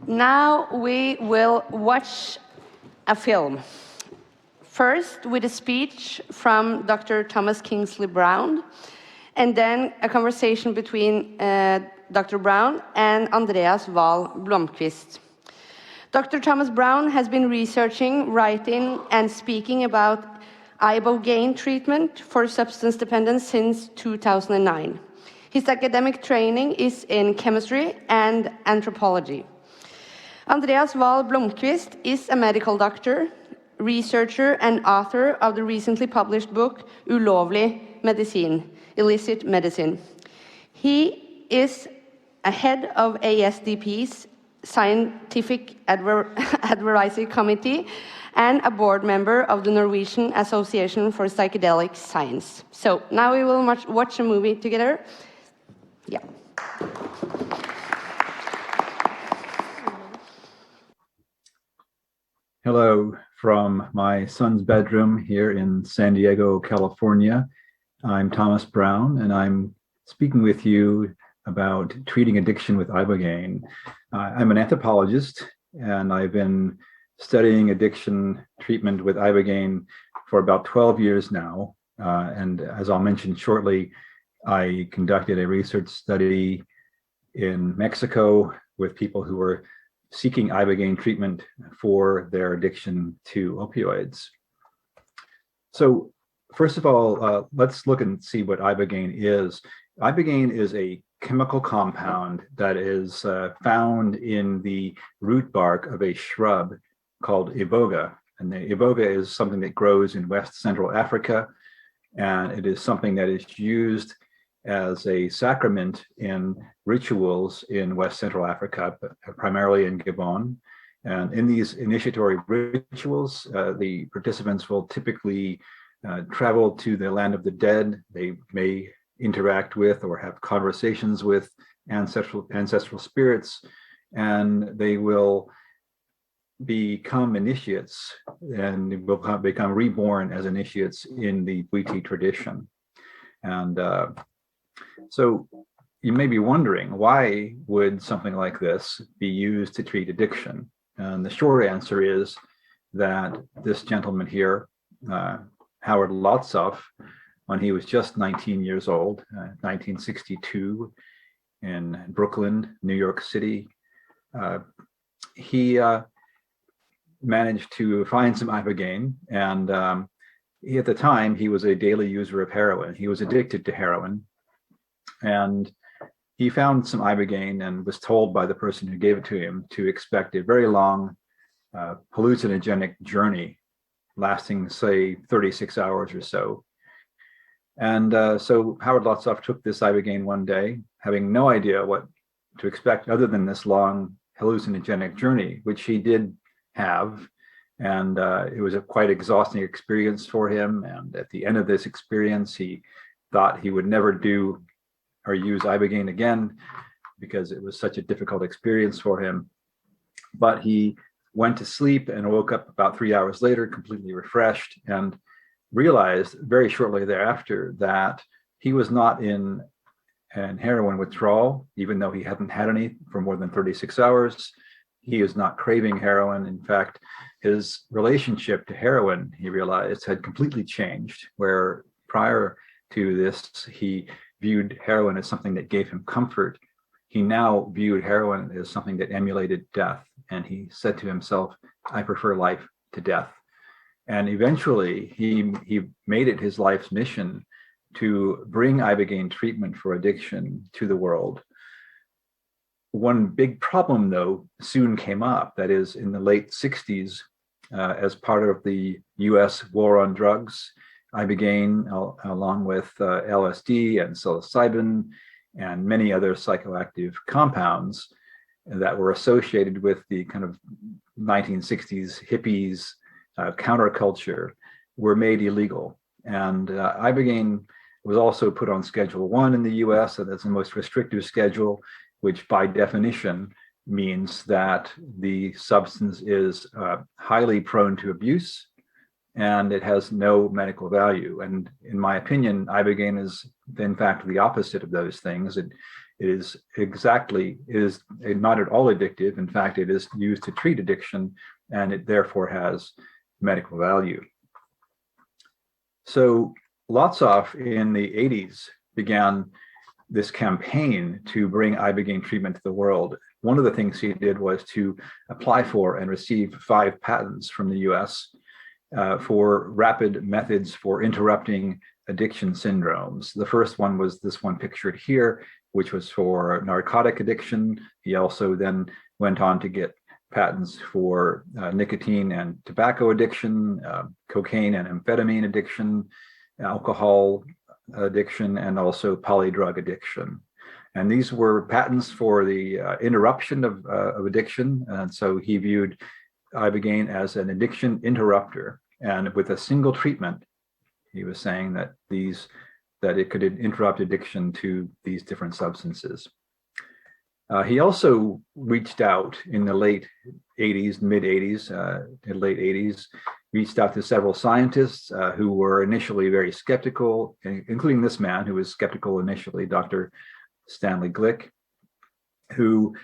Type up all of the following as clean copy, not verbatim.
Now we will watch a film. First, with a speech from Dr. Thomas Kingsley Brown, and then a conversation between Dr. Brown and Andreas Wahl Blomqvist. Dr. Thomas Brown has been researching, writing, and speaking about Ibogaine treatment for substance dependence since 2009. His academic training is in chemistry and anthropology. Andreas Wahl Blomqvist is a medical doctor, researcher, and author of the recently published book Ulovlig medicin, Illicit Medicine. He is a head of ASDP's Scientific Advisory Committee and a board member of the Norwegian Association for Psychedelic Science. So now we will watch a movie together. Yeah. Hello from my son's bedroom here in San Diego, California. I'm Thomas Brown, and I'm speaking with you about treating addiction with Ibogaine. I'm an anthropologist, and I've been studying addiction treatment with Ibogaine for about 12 years now. And as I'll mention shortly, I conducted a research study in Mexico with people who were seeking Ibogaine treatment for their addiction to opioids. So first of all, let's look and see what Ibogaine is. Ibogaine is a chemical compound that is found in the root bark of a shrub called Iboga. And the Iboga is something that grows in West Central Africa, and it is something that is used as a sacrament in rituals in West Central Africa, primarily in Gabon. And in these initiatory rituals, the participants will typically travel to the land of the dead. They may interact with or have conversations with ancestral spirits, and they will become initiates and will become reborn as initiates in the Bwiti tradition. And so you may be wondering, why would something like this be used to treat addiction? And the short answer is that this gentleman here, Howard Lotzoff, when he was just 19 years old, 1962, in Brooklyn, New York City, he managed to find some Ibogaine, and at the time, he was a daily user of heroin. He was addicted to heroin. And he found some Ibogaine and was told by the person who gave it to him to expect a very long hallucinogenic journey lasting, say, 36 hours or so. And so Howard Lotzoff took this Ibogaine one day, having no idea what to expect other than this long hallucinogenic journey, which he did have. And it was a quite exhausting experience for him. And at the end of this experience, he thought he would never do or use Ibogaine again because it was such a difficult experience for him. But he went to sleep and woke up about 3 hours later, completely refreshed, and realized very shortly thereafter that he was not in an heroin withdrawal, even though he hadn't had any for more than 36 hours. He is not craving heroin. In fact, his relationship to heroin, he realized, had completely changed, where prior to this, he viewed heroin as something that gave him comfort. He now viewed heroin as something that emulated death. And he said to himself, I prefer life to death. And eventually he made it his life's mission to bring Ibogaine treatment for addiction to the world. One big problem, though, soon came up. That is, in the late 60s, as part of the US war on drugs, Ibogaine, along with LSD and psilocybin and many other psychoactive compounds that were associated with the kind of 1960s hippies counterculture, were made illegal. And Ibogaine was also put on Schedule 1 in the US, and that's the most restrictive schedule, which by definition means that the substance is highly prone to abuse and it has no medical value. And in my opinion, Ibogaine is in fact the opposite of those things. It is not at all addictive. In fact, it is used to treat addiction, and it therefore has medical value. So Lotzoff in the 80s began this campaign to bring Ibogaine treatment to the world. One of the things he did was to apply for and receive 5 patents from the US for rapid methods for interrupting addiction syndromes. The first one was this one pictured here, which was for narcotic addiction. He also then went on to get patents for nicotine and tobacco addiction, cocaine and amphetamine addiction, alcohol addiction, and also polydrug addiction. And these were patents for the interruption of addiction. And so he viewed Ibogaine as an addiction interrupter. And with a single treatment, he was saying that it could interrupt addiction to these different substances. He also reached out in the late 80s, mid 80s, late 80s, reached out to several scientists who were initially very skeptical, including this man who was skeptical initially, Dr. Stanley Glick, who,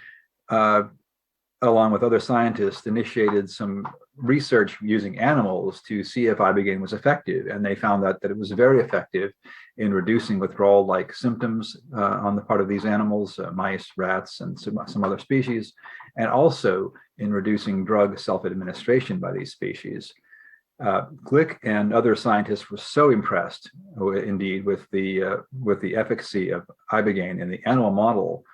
along with other scientists, initiated some research using animals to see if Ibogaine was effective. And they found that it was very effective in reducing withdrawal-like symptoms on the part of these animals, mice, rats, and some other species, and also in reducing drug self-administration by these species. Glick and other scientists were so impressed, indeed, with the efficacy of Ibogaine in the animal model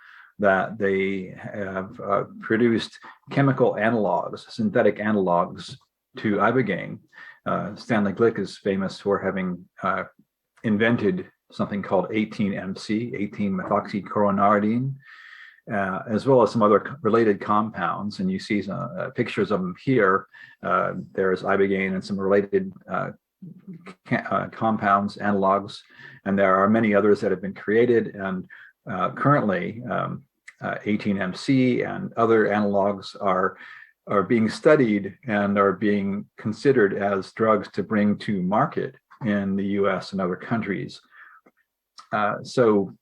that they have produced chemical analogs, synthetic analogs to Ibogaine. Stanley Glick is famous for having invented something called 18-MC, 18-methoxychloronaridine, as well as some other related compounds. And you see some pictures of them here. There's Ibogaine and some related compounds, analogs, and there are many others that have been created. And currently, 18-MC and other analogs are being studied and are being considered as drugs to bring to market in the US and other countries. So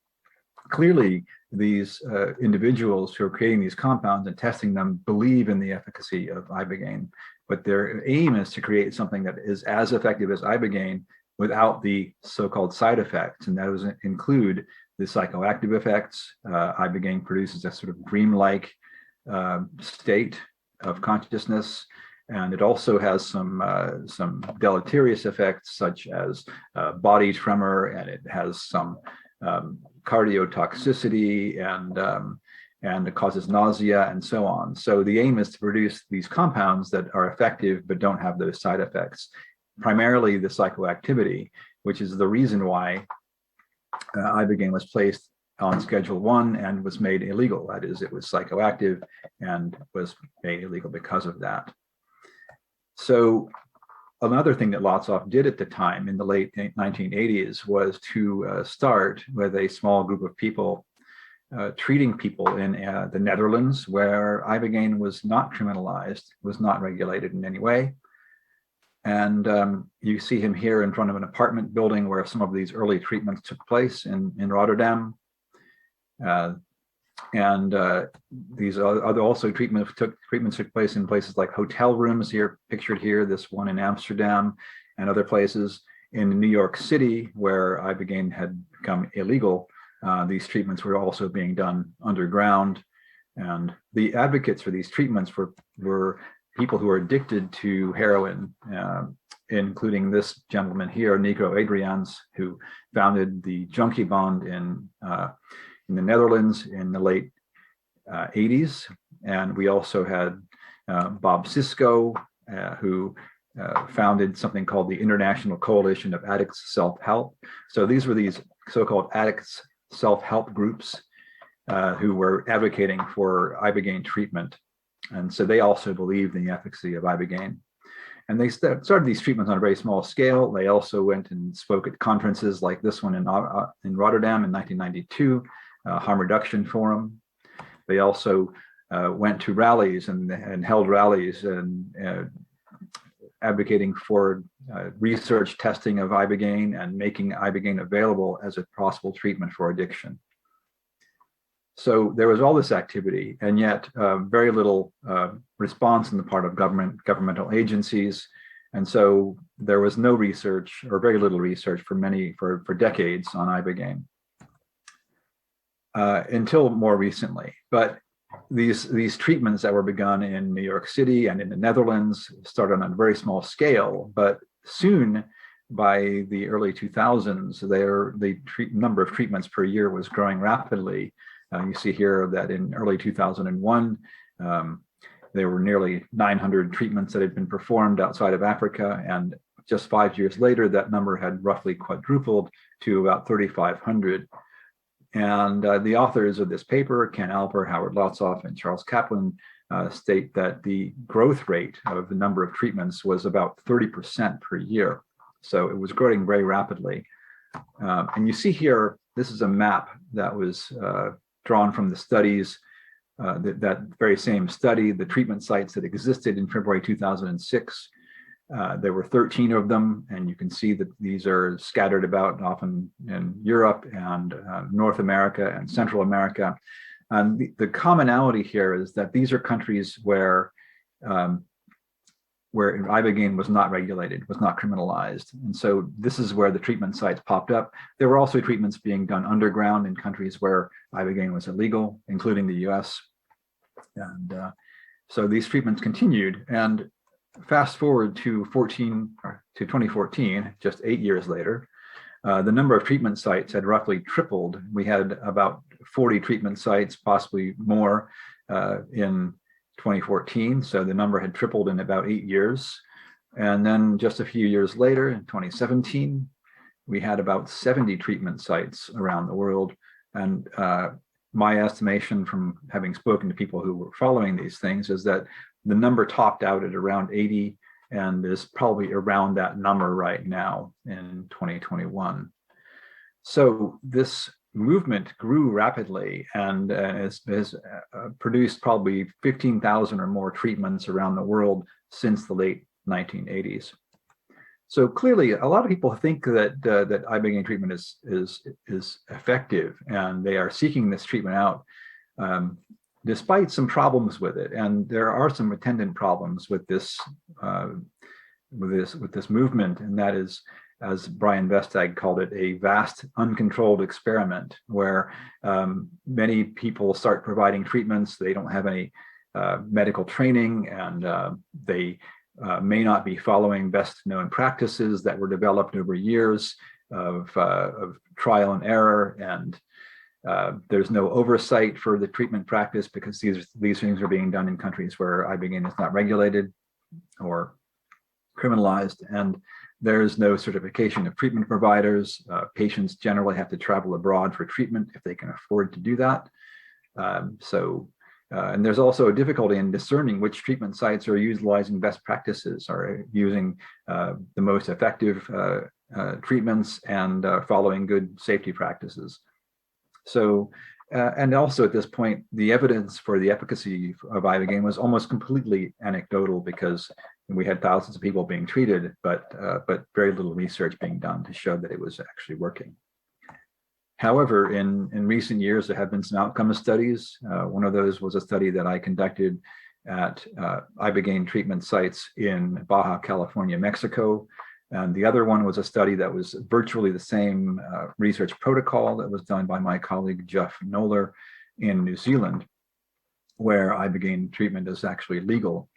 clearly, these individuals who are creating these compounds and testing them believe in the efficacy of Ibogaine, but their aim is to create something that is as effective as Ibogaine without the so-called side effects, and those include the psychoactive effects. Ibogaine produces a sort of dreamlike state of consciousness, and it also has some deleterious effects such as body tremor, and it has some cardiotoxicity, and it causes nausea and so on. So the aim is to produce these compounds that are effective but don't have those side effects, primarily the psychoactivity, which is the reason why Ibogaine was placed on Schedule 1 and was made illegal. That is, it was psychoactive and was made illegal because of that. So another thing that Lotzoff did at the time in the late 1980s was to start with a small group of people treating people in the Netherlands, where Ibogaine was not criminalized, was not regulated in any way. And you see him here in front of an apartment building where some of these early treatments took place in Rotterdam. These other also treatments took place in places like hotel rooms here, pictured here, this one in Amsterdam and other places. In New York City, where Ibogaine had become illegal, these treatments were also being done underground. And the advocates for these treatments were people who are addicted to heroin, including this gentleman here, Nico Adriaans, who founded the Junkie Bond in the Netherlands in the late 80s. And we also had Bob Sisko, who founded something called the International Coalition of Addicts Self-Help. So these were these so-called addicts self-help groups who were advocating for Ibogaine treatment. And so they also believed in the efficacy of Ibogaine. And they started these treatments on a very small scale. They also went and spoke at conferences like this one in Rotterdam in 1992, Harm Reduction Forum. They also went to rallies and held rallies and advocating for research testing of Ibogaine and making Ibogaine available as a possible treatment for addiction. So there was all this activity, and yet very little response on the part of governmental agencies. And so there was no research, or very little research for decades on Ibogaine until more recently. But these treatments that were begun in New York City and in the Netherlands started on a very small scale, but soon, by the early 2000s, the number of treatments per year was growing rapidly. You see here that in early 2001, there were nearly 900 treatments that had been performed outside of Africa, and just 5 years later, that number had roughly quadrupled to about 3,500. And the authors of this paper, Ken Alper, Howard Lotzoff, and Charles Kaplan, state that the growth rate of the number of treatments was about 30% per year. So it was growing very rapidly. And you see here, this is a map that was drawn from the studies, that very same study, the treatment sites that existed in February 2006. There were 13 of them, and you can see that these are scattered about often in Europe and North America and Central America. And the commonality here is that these are countries where Ibogaine was not regulated, was not criminalized. And so this is where the treatment sites popped up. There were also treatments being done underground in countries where Ibogaine was illegal, including the US. And so these treatments continued. And fast forward to 2014, just 8 years later, the number of treatment sites had roughly tripled. We had about 40 treatment sites, possibly more, in 2014. So the number had tripled in about 8 years. And then just a few years later, in 2017, we had about 70 treatment sites around the world. And my estimation from having spoken to people who were following these things is that the number topped out at around 80 and is probably around that number right now in 2021. So this movement grew rapidly and has produced probably 15,000 or more treatments around the world since the late 1980s. So clearly, a lot of people think that that Ibogaine treatment is effective, and they are seeking this treatment out, despite some problems with it. And there are some attendant problems with this movement, and that is, as Brian Vestag called it, a vast uncontrolled experiment where many people start providing treatments. They don't have any medical training, and they may not be following best known practices that were developed over years of trial and error. And there's no oversight for the treatment practice because these things are being done in countries where Ibogaine is not regulated or criminalized. And there's no certification of treatment providers. Patients generally have to travel abroad for treatment if they can afford to do that. And there's also a difficulty in discerning which treatment sites are utilizing best practices, are using the most effective treatments and following good safety practices. So, and also at this point, the evidence for the efficacy of Ibogaine was almost completely anecdotal because we had thousands of people being treated, but very little research being done to show that it was actually working. However, in recent years, there have been some outcome studies. One of those was a study that I conducted at Ibogaine treatment sites in Baja California, Mexico. And the other one was a study that was virtually the same research protocol that was done by my colleague, Jeff Noller, in New Zealand, where Ibogaine treatment is actually legal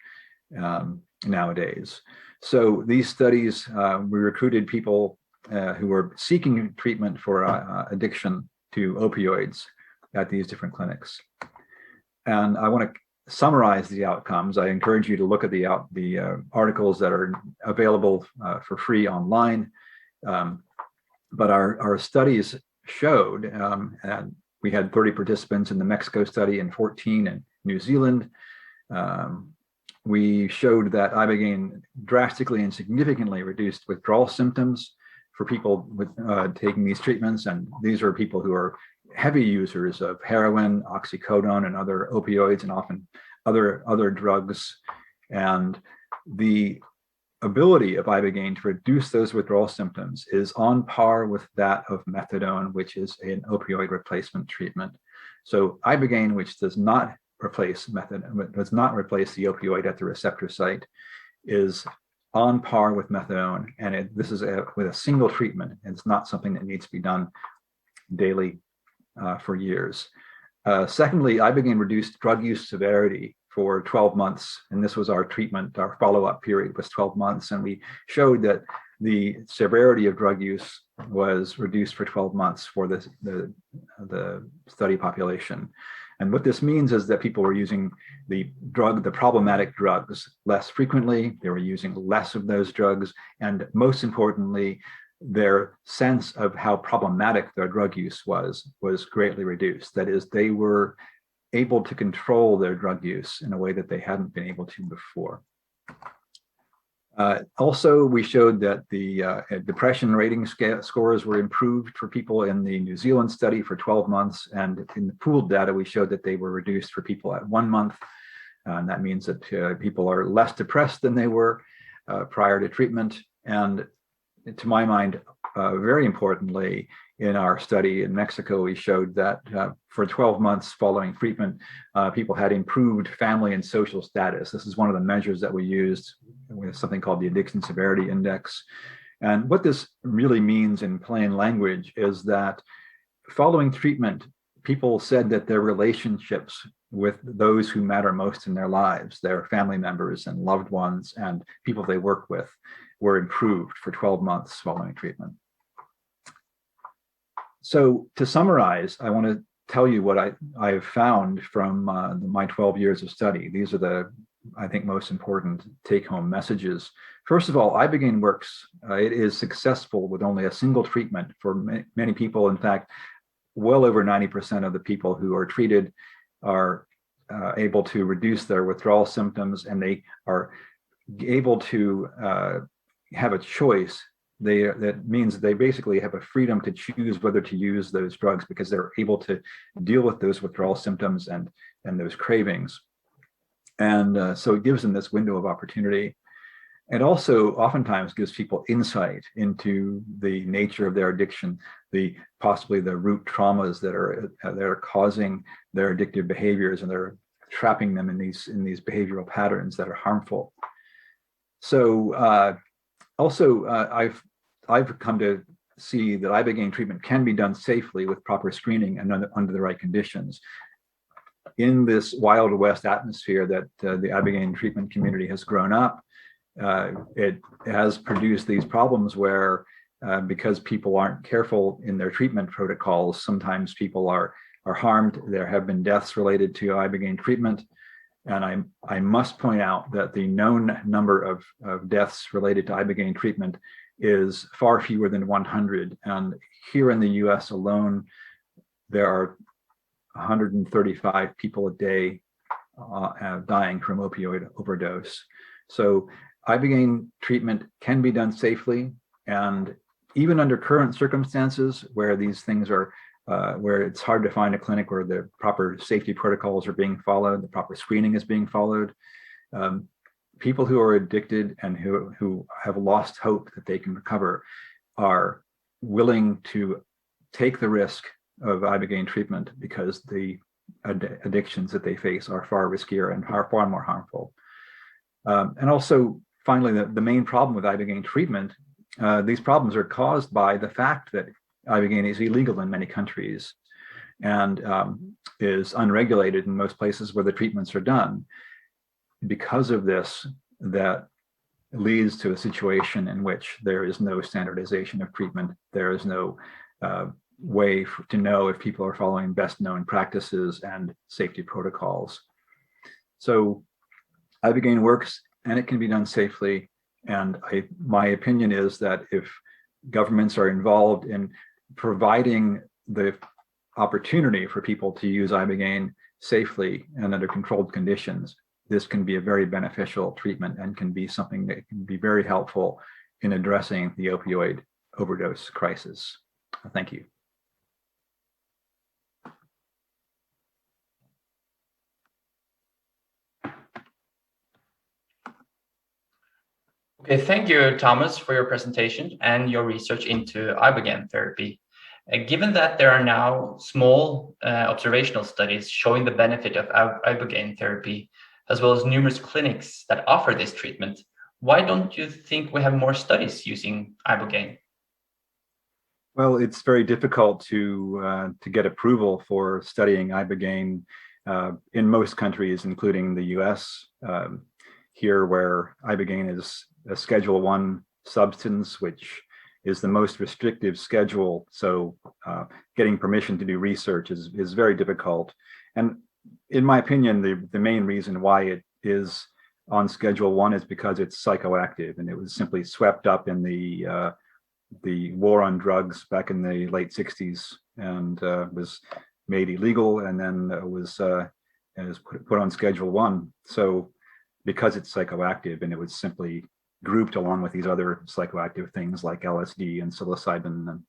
nowadays. So these studies, we recruited people who were seeking treatment for addiction to opioids at these different clinics. And I want to summarize the outcomes. I encourage you to look at the articles that are available for free online. But our studies showed, and we had 30 participants in the Mexico study and 14 in New Zealand. We showed that Ibogaine drastically and significantly reduced withdrawal symptoms for people with taking these treatments. And these are people who are heavy users of heroin, oxycodone, and other opioids, and often other drugs. And the ability of Ibogaine to reduce those withdrawal symptoms is on par with that of methadone, which is an opioid replacement treatment. So Ibogaine, which does not replace the opioid at the receptor site, is on par with methadone, and this is with a single treatment, and it's not something that needs to be done daily for years. Secondly, Ibogaine reduced drug use severity for 12 months, and this was our treatment. Our follow-up period was 12 months, and we showed that the severity of drug use was reduced for 12 months for the study population. And what this means is that people were using the problematic drugs less frequently, they were using less of those drugs, and most importantly, their sense of how problematic their drug use was greatly reduced. That is, they were able to control their drug use in a way that they hadn't been able to before. Also, we showed that the depression rating scores were improved for people in the New Zealand study for 12 months. And in the pooled data, we showed that they were reduced for people at 1 month. And that means that people are less depressed than they were prior to treatment. And to my mind, very importantly, in our study in Mexico, we showed that for 12 months following treatment, people had improved family and social status. This is one of the measures that we used with something called the Addiction Severity Index. And what this really means in plain language is that following treatment, people said that their relationships with those who matter most in their lives, their family members and loved ones and people they work with, were improved for 12 months following treatment. So to summarize, I want to tell you what I have found from my 12 years of study. These are the, I think, most important take-home messages. First of all, Ibogaine works. It is successful with only a single treatment for many people. In fact, well over 90% of the people who are treated are able to reduce their withdrawal symptoms, and they are able to have a choice. That means they basically have a freedom to choose whether to use those drugs because they're able to deal with those withdrawal symptoms and those cravings. And so it gives them this window of opportunity. And also oftentimes gives people insight into the nature of their addiction, possibly the root traumas that are causing their addictive behaviors, and they're trapping them in these behavioral patterns that are harmful. So I've come to see that Ibogaine treatment can be done safely with proper screening and under the right conditions. In this Wild West atmosphere that the Ibogaine treatment community has grown up, it has produced these problems where because people aren't careful in their treatment protocols, sometimes people are harmed. There have been deaths related to Ibogaine treatment. And I must point out that the known number of deaths related to Ibogaine treatment is far fewer than 100. And here in the US alone, there are 135 people a day dying from opioid overdose. So Ibogaine treatment can be done safely, and even under current circumstances where these things are where it's hard to find a clinic where the proper safety protocols are being followed, the proper screening is being followed. People who are addicted and who have lost hope that they can recover are willing to take the risk of Ibogaine treatment because the addictions that they face are far riskier and far more harmful. And also, finally, the main problem with Ibogaine treatment, these problems are caused by the fact that Ibogaine is illegal in many countries and is unregulated in most places where the treatments are done. Because of this, that leads to a situation in which there is no standardization of treatment. There is no way to know if people are following best known practices and safety protocols. So Ibogaine works and it can be done safely. And my opinion is that if governments are involved in providing the opportunity for people to use Ibogaine safely and under controlled conditions, this can be a very beneficial treatment and can be something that can be very helpful in addressing the opioid overdose crisis. Thank you. Okay, thank you, Thomas, for your presentation and your research into Ibogaine therapy. Given that there are now small observational studies showing the benefit of Ibogaine therapy, as well as numerous clinics that offer this treatment, why don't you think we have more studies using Ibogaine? Well, it's very difficult to get approval for studying Ibogaine in most countries, including the U.S. Here, where Ibogaine is a Schedule 1 substance, which is the most restrictive schedule. So getting permission to do research is very difficult. And in my opinion, the main reason why it is on Schedule 1 is because it's psychoactive, and it was simply swept up in the war on drugs back in the late 60s and was made illegal, and then was put on Schedule 1. So because it's psychoactive, and it was simply grouped along with these other psychoactive things like LSD and psilocybin,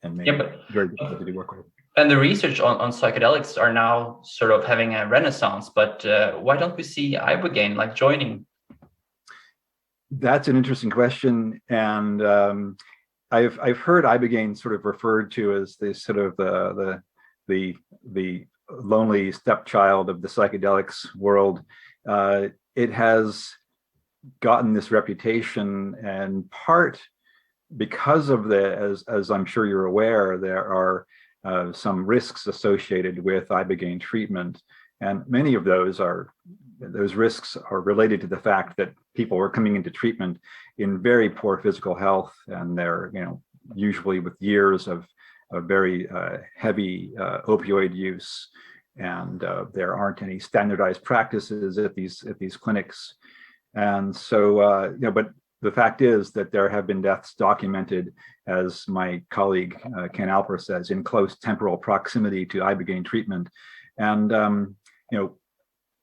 and made very difficult to do work with. And the research on psychedelics are now sort of having a renaissance, but why don't we see Ibogaine like joining? That's an interesting question, and I've heard Ibogaine sort of referred to as the sort of the lonely stepchild of the psychedelics world. It has gotten this reputation, and part because of as I'm sure you're aware, there are some risks associated with Ibogaine treatment, and many of those risks are related to the fact that people are coming into treatment in very poor physical health, and they're usually with years of very heavy opioid use, and there aren't any standardized practices at these clinics. And so, but the fact is that there have been deaths documented, as my colleague Ken Alper says, in close temporal proximity to Ibogaine treatment. And,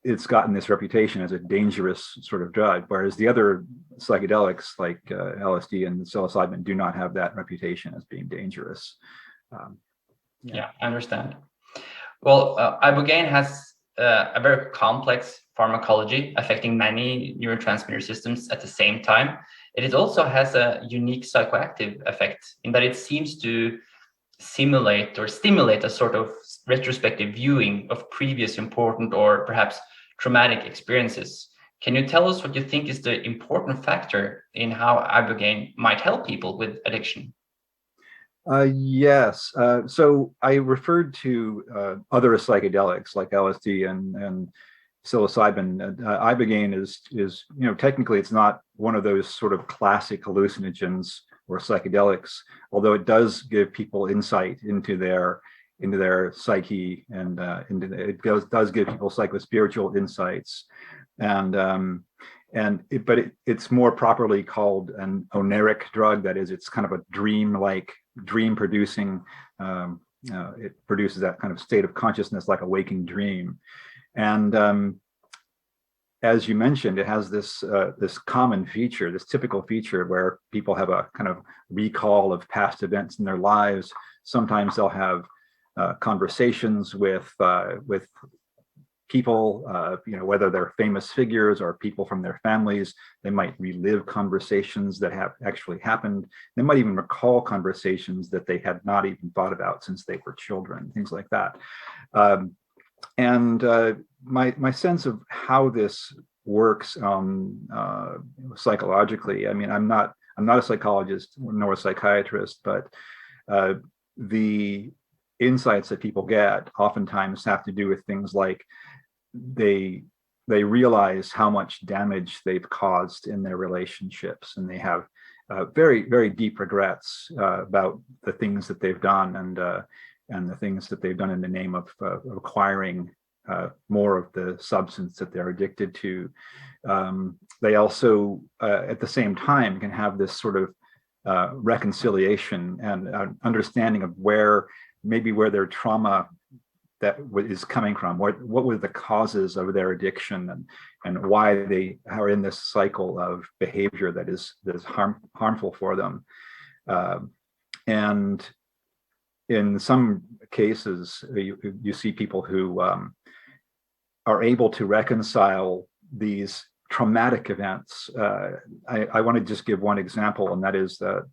it's gotten this reputation as a dangerous sort of drug, whereas the other psychedelics like LSD and psilocybin do not have that reputation as being dangerous. Yeah, I understand. Well, Ibogaine has a very complex pharmacology affecting many neurotransmitter systems at the same time. It also has a unique psychoactive effect in that it seems to simulate or stimulate a sort of retrospective viewing of previous important or perhaps traumatic experiences. Can you tell us what you think is the important factor in how Ibogaine might help people with addiction? Yes. So I referred to other psychedelics like LSD and psilocybin. Ibogaine is technically it's not one of those sort of classic hallucinogens or psychedelics, although it does give people insight into their psyche, and it does give people psychospiritual insights, but it's more properly called an oneric drug. That is, it's kind of a dream producing. It produces that kind of state of consciousness like a waking dream, and as you mentioned, it has this common feature, this typical feature where people have a kind of recall of past events in their lives. Sometimes they'll have conversations with people, whether they're famous figures or people from their families. They might relive conversations that have actually happened. They might even recall conversations that they had not even thought about since they were children, things like that. And my sense of how this works psychologically, I mean, I'm not a psychologist nor a psychiatrist, but the insights that people get oftentimes have to do with things like they realize how much damage they've caused in their relationships, and they have very, very deep regrets about the things that they've done, and the things that they've done in the name of acquiring more of the substance that they're addicted to. They also, at the same time, can have this sort of reconciliation and understanding of where their trauma that is coming from, what were the causes of their addiction, and why they are in this cycle of behavior that is harmful for them. And in some cases, you see people who are able to reconcile these traumatic events. I want to just give one example, and that is that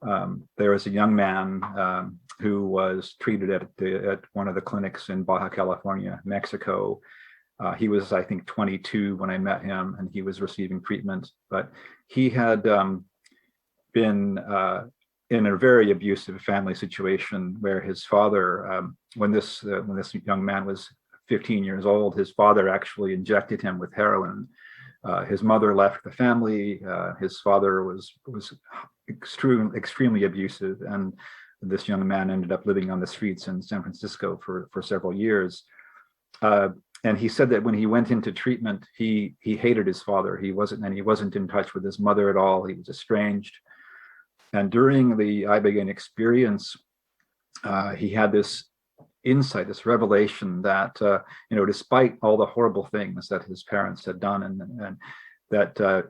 there was a young man who was treated at one of the clinics in Baja California, Mexico. He was, I think, 22 when I met him, and he was receiving treatment. But he had been in a very abusive family situation where his father, when this young man was 15 years old, his father actually injected him with heroin. His mother left the family. His father was extremely abusive, and this young man ended up living on the streets in San Francisco for several years. And he said that when he went into treatment, he hated his father. He wasn't in touch with his mother at all. He was estranged. And during the Ibogaine experience, he had this insight, this revelation that despite all the horrible things that his parents had done, and that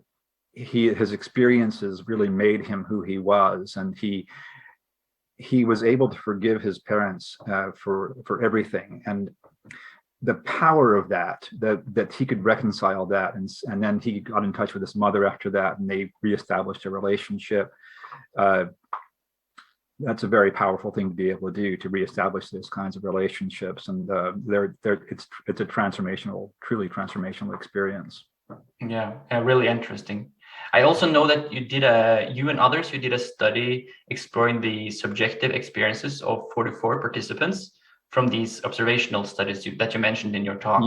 his experiences really made him who he was, and he was able to forgive his parents for everything. And the power of that he could reconcile that, and then he got in touch with his mother after that, and they reestablished a relationship. That's a very powerful thing to be able to do, to reestablish those kinds of relationships, and it's a truly transformational experience. Yeah, really interesting. I also know that you and others, you did a study exploring the subjective experiences of 44 participants from these observational studies that you mentioned in your talk.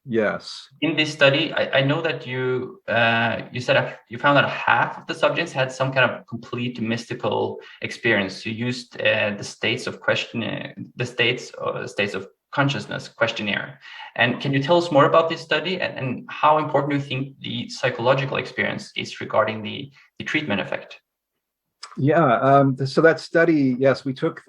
Yes. In this study, I know that you said you found that half of the subjects had some kind of complete mystical experience. You used the states of consciousness questionnaire. And can you tell us more about this study, and how important do you think the psychological experience is regarding the treatment effect? Yeah. So that study, yes, we took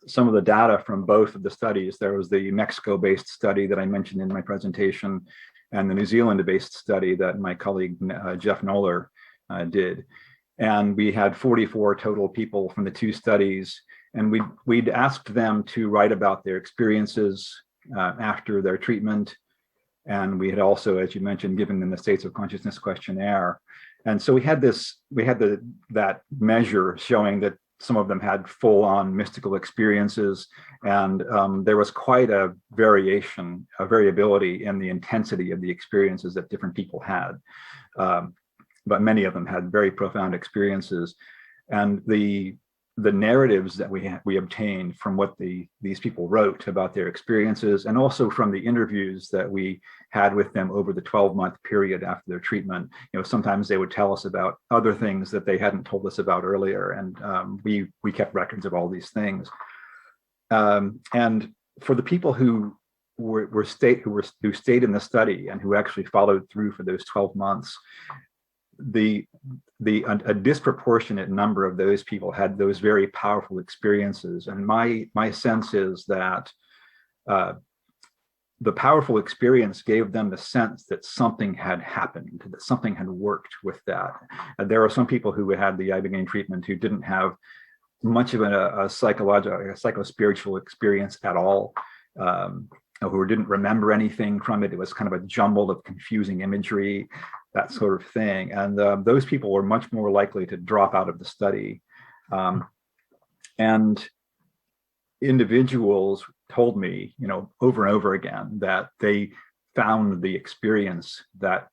some of the data from both of the studies. There was the Mexico-based study that I mentioned in my presentation, and the New Zealand-based study that my colleague Jeff Noller did. And we had 44 total people from the two studies, and we'd asked them to write about their experiences after their treatment. And we had also, as you mentioned, given them the States of Consciousness questionnaire. And so we had that measure showing that some of them had full-on mystical experiences, and there was quite a variability in the intensity of the experiences that different people had. But many of them had very profound experiences, and the narratives that we obtained from what these people wrote about their experiences, and also from the interviews that we had with them over the 12-month period after their treatment. Sometimes they would tell us about other things that they hadn't told us about earlier, and we kept records of all these things. And for the people who stayed in the study and who actually followed through for those 12 months, a disproportionate number of those people had those very powerful experiences. And my sense is that the powerful experience gave them the sense that something had happened, that something had worked with that. There are some people who had the Ibogaine treatment who didn't have much of a psychospiritual experience at all, who didn't remember anything from it. It was kind of a jumble of confusing imagery, that sort of thing. And those people were much more likely to drop out of the study. And individuals told me, over and over again, that they found the experience that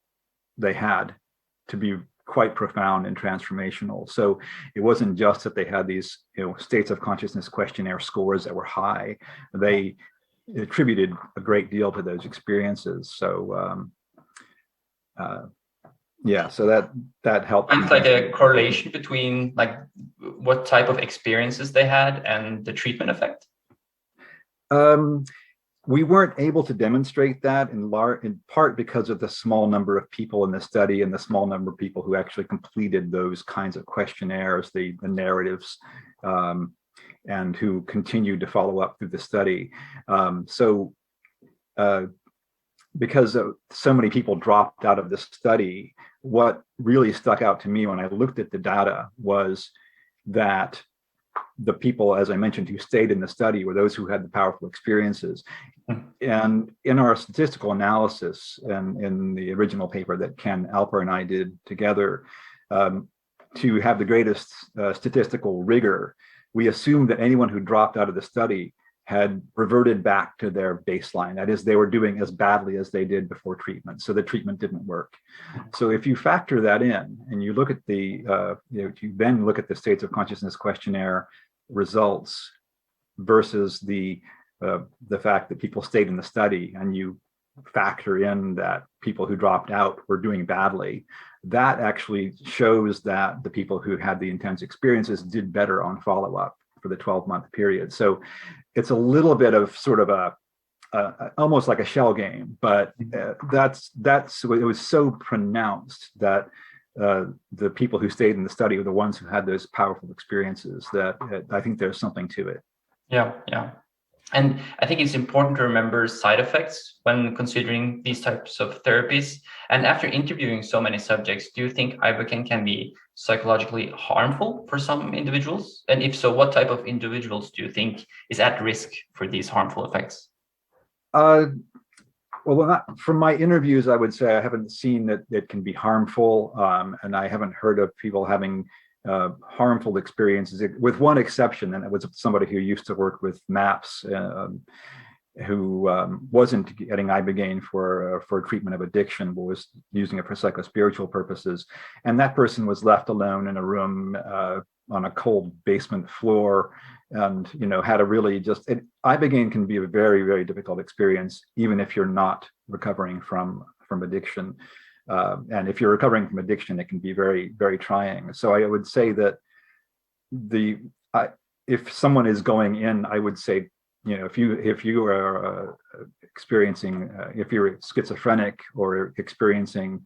they had to be quite profound and transformational. So it wasn't just that they had these, states of consciousness questionnaire scores that were high. They attributed a great deal to those experiences. So yeah, so that helped. It's like a correlation between what type of experiences they had and the treatment effect. We weren't able to demonstrate that in part because of the small number of people in the study and the small number of people who actually completed those kinds of questionnaires, the narratives, and who continued to follow up through the study. Because so many people dropped out of the study, what really stuck out to me when I looked at the data was that the people, as I mentioned, who stayed in the study were those who had the powerful experiences. And in our statistical analysis, and in the original paper that Ken Alper and I did together, to have the greatest statistical rigor, we assumed that anyone who dropped out of the study had reverted back to their baseline. That is, they were doing as badly as they did before treatment, so the treatment didn't work. So if you factor that in and you look at the, you then look at the states of consciousness questionnaire results versus the fact that people stayed in the study, and you factor in that people who dropped out were doing badly, that actually shows that the people who had the intense experiences did better on follow-up for the 12-month period. So it's a little bit of sort of a almost like a shell game, but that's it was so pronounced that the people who stayed in the study were the ones who had those powerful experiences, that I think there's something to it. Yeah, yeah. And I think it's important to remember side effects when considering these types of therapies. And after interviewing so many subjects, do you think Ibogaine can be psychologically harmful for some individuals? And if so, what type of individuals do you think is at risk for these harmful effects? Well, from my interviews, I would say I haven't seen that it can be harmful, and I haven't heard of people having harmful experiences, with one exception, and it was somebody who used to work with MAPS, who wasn't getting Ibogaine for treatment of addiction, but was using it for psychospiritual purposes. And that person was left alone in a room on a cold basement floor, and had a really Ibogaine can be a very, very difficult experience, even if you're not recovering from addiction. And if you're recovering from addiction, it can be very, very trying. So I would say that if someone is going in, I would say, if you are experiencing, if you're schizophrenic or experiencing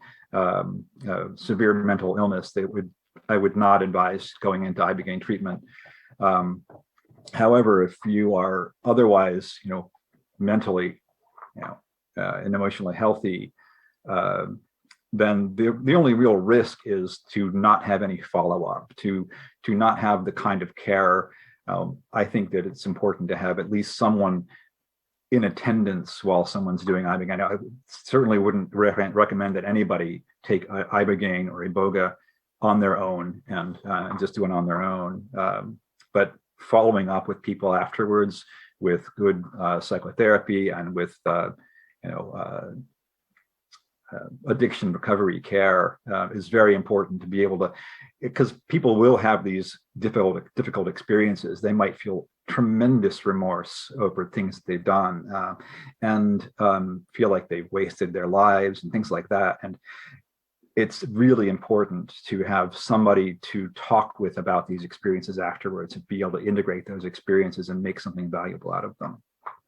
severe mental illness, I would not advise going into Ibogaine treatment. However, if you are otherwise, mentally, and emotionally healthy, then the only real risk is to not have any follow-up, to not have the kind of care. I think that it's important to have at least someone in attendance while someone's doing Ibogaine. I certainly wouldn't recommend that anybody take Ibogaine or Iboga on their own and just do it on their own. But following up with people afterwards with good psychotherapy and with addiction recovery care is very important to be able to, because people will have these difficult experiences. They might feel tremendous remorse over things that they've done, and feel like they've wasted their lives and things like that. And it's really important to have somebody to talk with about these experiences afterwards, and be able to integrate those experiences and make something valuable out of them.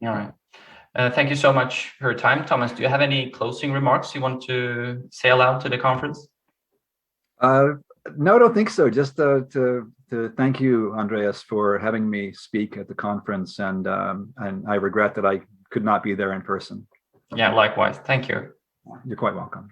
All right. Thank you so much for your time, Thomas. Do you have any closing remarks you want to say aloud to the conference? No, I don't think so. Just to thank you, Andreas, for having me speak at the conference, and I regret that I could not be there in person. Yeah, likewise. Thank you. You're quite welcome.